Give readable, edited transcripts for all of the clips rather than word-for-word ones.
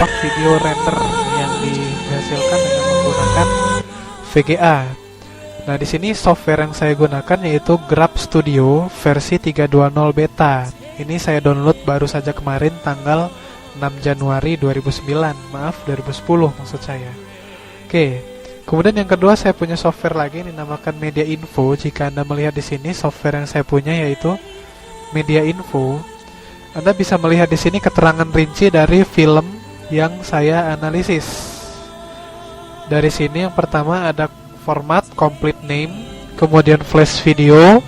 dampak video render yang dihasilkan dengan menggunakan VGA. Nah, di sini software yang saya gunakan yaitu Grab Studio versi 3.2.0 beta. Ini saya download baru saja kemarin tanggal 6 Januari 2009. Maaf, 2010 maksud saya. Oke. Kemudian yang kedua, saya punya software lagi dinamakan Media Info. Jika Anda melihat di sini software yang saya punya yaitu Media Info. Anda bisa melihat di sini keterangan rinci dari film yang saya analisis. Dari sini yang pertama ada format complete name, kemudian flash video,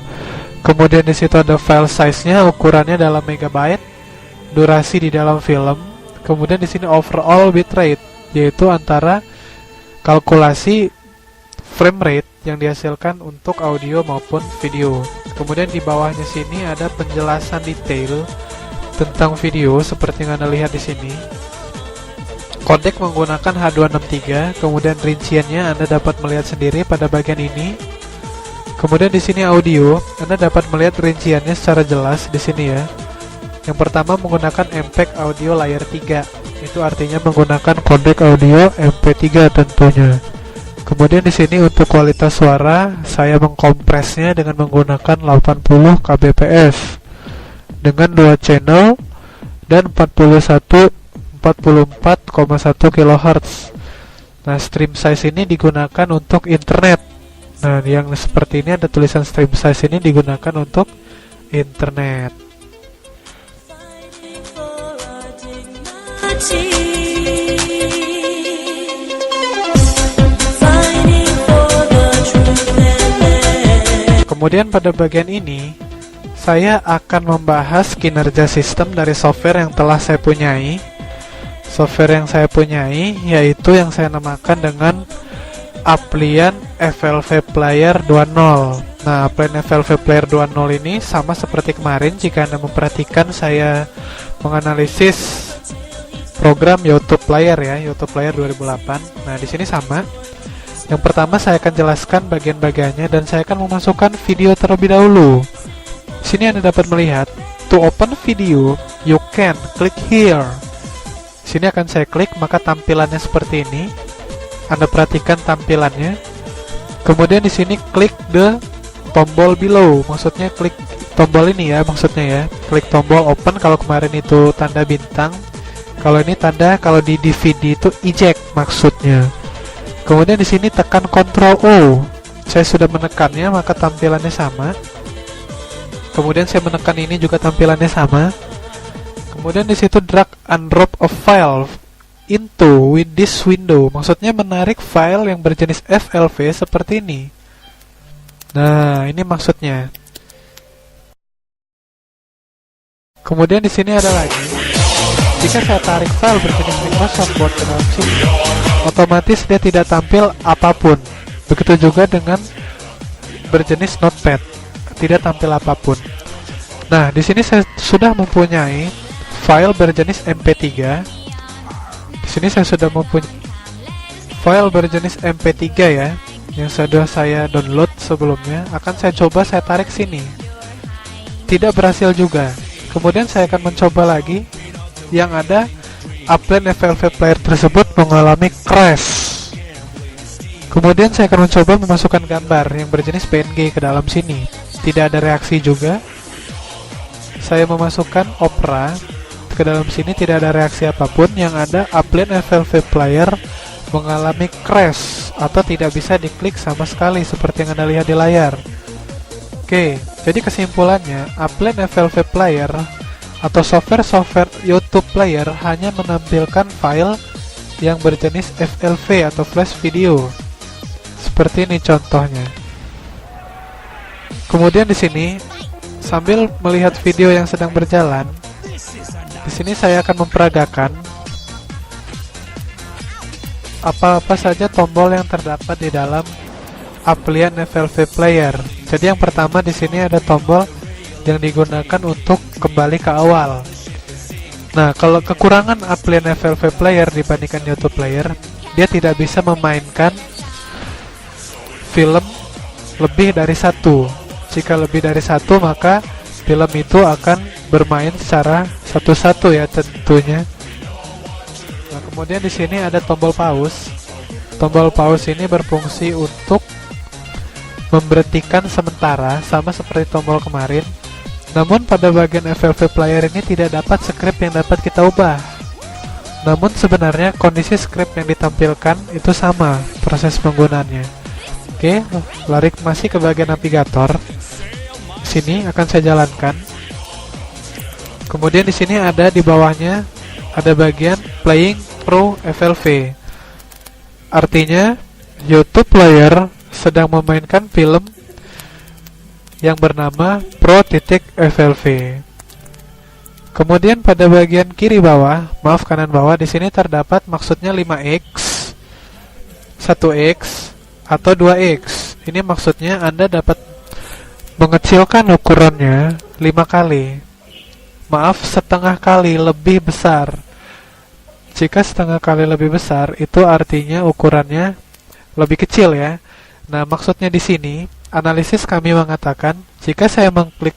kemudian di situ ada file size-nya, ukurannya dalam megabyte, durasi di dalam film, kemudian di sini overall bitrate, yaitu antara kalkulasi frame rate yang dihasilkan untuk audio maupun video. Kemudian di bawahnya sini ada penjelasan detail tentang video seperti yang Anda lihat di sini. Kodek menggunakan H263, kemudian rinciannya Anda dapat melihat sendiri pada bagian ini. Kemudian di sini audio, Anda dapat melihat rinciannya secara jelas di sini ya. Yang pertama menggunakan MPEG audio layer 3. Itu artinya menggunakan kodek audio MP3 tentunya. Kemudian di sini untuk kualitas suara, saya mengkompresnya dengan menggunakan 80 kbps dengan 2 channel dan 44,1 kHz. Nah, stream size ini digunakan untuk internet. Nah, yang seperti ini ada tulisan stream size ini digunakan untuk internet. Kemudian pada bagian ini saya akan membahas kinerja sistem dari software yang telah saya punyai. Software yang saya punyai yaitu yang saya namakan dengan Applian FLV Player 2.0. Nah, Applian FLV Player 2.0 ini sama seperti kemarin. Jika Anda memperhatikan, saya menganalisis program YouTube Player ya, YouTube Player 2008. Nah, di sini sama. Yang pertama saya akan jelaskan bagian-bagiannya dan saya akan memasukkan video terlebih dahulu. Di sini Anda dapat melihat, to open video, you can click here. Di sini akan saya klik, maka tampilannya seperti ini. Anda perhatikan tampilannya. Kemudian di sini klik the tombol below, maksudnya klik tombol ini ya, maksudnya ya. Klik tombol open kalau kemarin itu tanda bintang. Kalau ini tanda, kalau di DVD itu eject maksudnya. Kemudian di sini tekan Ctrl O. Saya sudah menekannya, maka tampilannya sama. Kemudian saya menekan ini juga tampilannya sama. Kemudian di situ drag and drop a file into with this window. Maksudnya menarik file yang berjenis FLV seperti ini. Nah, ini maksudnya. Kemudian di sini ada lagi. Jika saya tarik file berjenis Microsoft Word ke dalam sini, otomatis dia tidak tampil apapun. Begitu juga dengan berjenis Notepad, tidak tampil apapun. Nah, di sini saya sudah mempunyai file berjenis MP3. Di sini saya sudah mempunyai file berjenis MP3 ya, yang sudah saya download sebelumnya. Akan saya coba saya tarik sini. Tidak berhasil juga. Kemudian saya akan mencoba lagi. Yang ada Applian FLV Player tersebut mengalami crash. Kemudian saya akan mencoba memasukkan gambar yang berjenis PNG ke dalam sini. Tidak ada reaksi juga. Saya memasukkan Opera ke dalam sini, tidak ada reaksi apapun. Yang ada Applian FLV Player mengalami crash atau tidak bisa diklik sama sekali seperti yang Anda lihat di layar. Oke, jadi kesimpulannya Applian FLV Player atau software YouTube Player hanya menampilkan file yang berjenis FLV atau flash video. Seperti ini contohnya. Kemudian di sini sambil melihat video yang sedang berjalan, di sini saya akan memperagakan apa-apa saja tombol yang terdapat di dalam Applian FLV Player. Jadi yang pertama di sini ada tombol yang digunakan untuk kembali ke awal. Nah, kalau kekurangan Applian FLV Player dibandingkan YouTube Player, dia tidak bisa memainkan film lebih dari satu. Jika lebih dari satu, maka film itu akan bermain secara satu-satu ya tentunya. Kemudian di sini ada tombol pause. Tombol pause ini berfungsi untuk memberhentikan sementara, sama seperti tombol kemarin. Namun pada bagian FLV player ini tidak dapat script yang dapat kita ubah. Namun sebenarnya kondisi script yang ditampilkan itu sama proses penggunaannya. Oke, lari masih ke bagian navigator. Sini akan saya jalankan. Kemudian di sini ada di bawahnya ada bagian Playing Pro FLV. Artinya YouTube player sedang memainkan film yang bernama Pro.FLV. Kemudian pada bagian kiri bawah, maaf kanan bawah, di sini terdapat maksudnya 5x, 1x, atau 2x. Ini maksudnya Anda dapat mengecilkan ukurannya 5 kali. Maaf, setengah kali lebih besar. Jika setengah kali lebih besar, itu artinya ukurannya lebih kecil ya. Nah, maksudnya di sini, analisis kami mengatakan, jika saya mengklik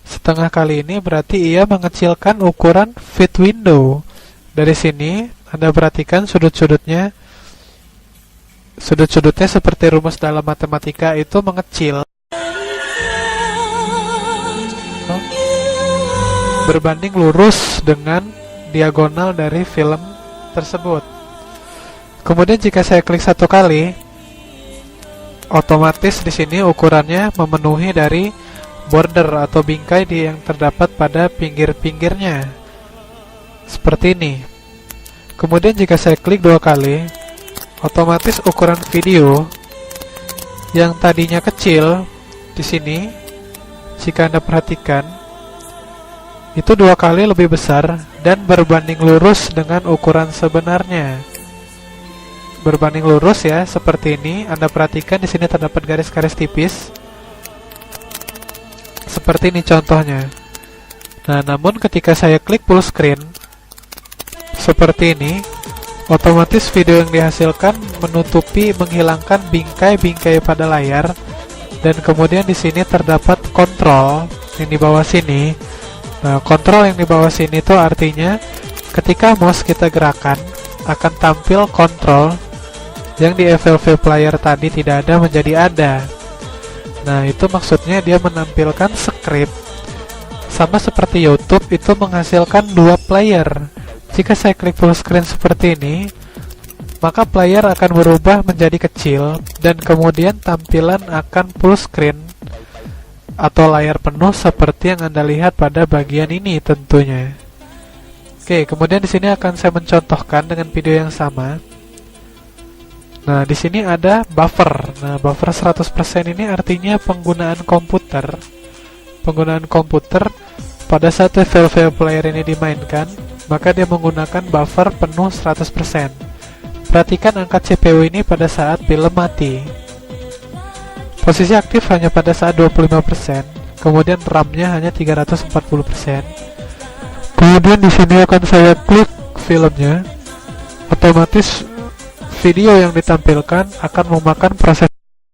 setengah kali ini, berarti ia mengecilkan ukuran fit window. Dari sini, Anda perhatikan sudut-sudutnya seperti rumus dalam matematika itu mengecil berbanding lurus dengan diagonal dari film tersebut. Kemudian jika saya klik satu kali, otomatis di sini ukurannya memenuhi dari border atau bingkai yang terdapat pada pinggir-pinggirnya. Seperti ini. Kemudian jika saya klik 2 kali, otomatis ukuran video yang tadinya kecil di sini, jika Anda perhatikan, itu 2 kali lebih besar dan berbanding lurus dengan ukuran sebenarnya. Berbanding lurus ya, seperti ini. Anda perhatikan di sini terdapat garis-garis tipis. Seperti ini contohnya. Nah, namun ketika saya klik full screen seperti ini, otomatis video yang dihasilkan menghilangkan bingkai-bingkai pada layar, dan kemudian di sini terdapat kontrol yang di bawah sini. Nah, kontrol yang di bawah sini itu artinya ketika mouse kita gerakan akan tampil kontrol yang di FLV player tadi tidak ada menjadi ada. Nah, itu maksudnya dia menampilkan script. Sama seperti YouTube itu menghasilkan 2 player. Jika saya klik full screen seperti ini, maka player akan berubah menjadi kecil dan kemudian tampilan akan full screen atau layar penuh seperti yang Anda lihat pada bagian ini tentunya. Oke, kemudian di sini akan saya mencontohkan dengan video yang sama. Nah, di sini ada buffer. Nah, buffer 100% ini artinya penggunaan komputer. Penggunaan komputer pada saat FLV player ini dimainkan, maka dia menggunakan buffer penuh 100%. Perhatikan angka CPU ini pada saat film mati. Posisi aktif hanya pada saat 25%, kemudian RAM-nya hanya 340%. Kemudian di sini akan saya klik filmnya. Otomatis video yang ditampilkan akan memakan proses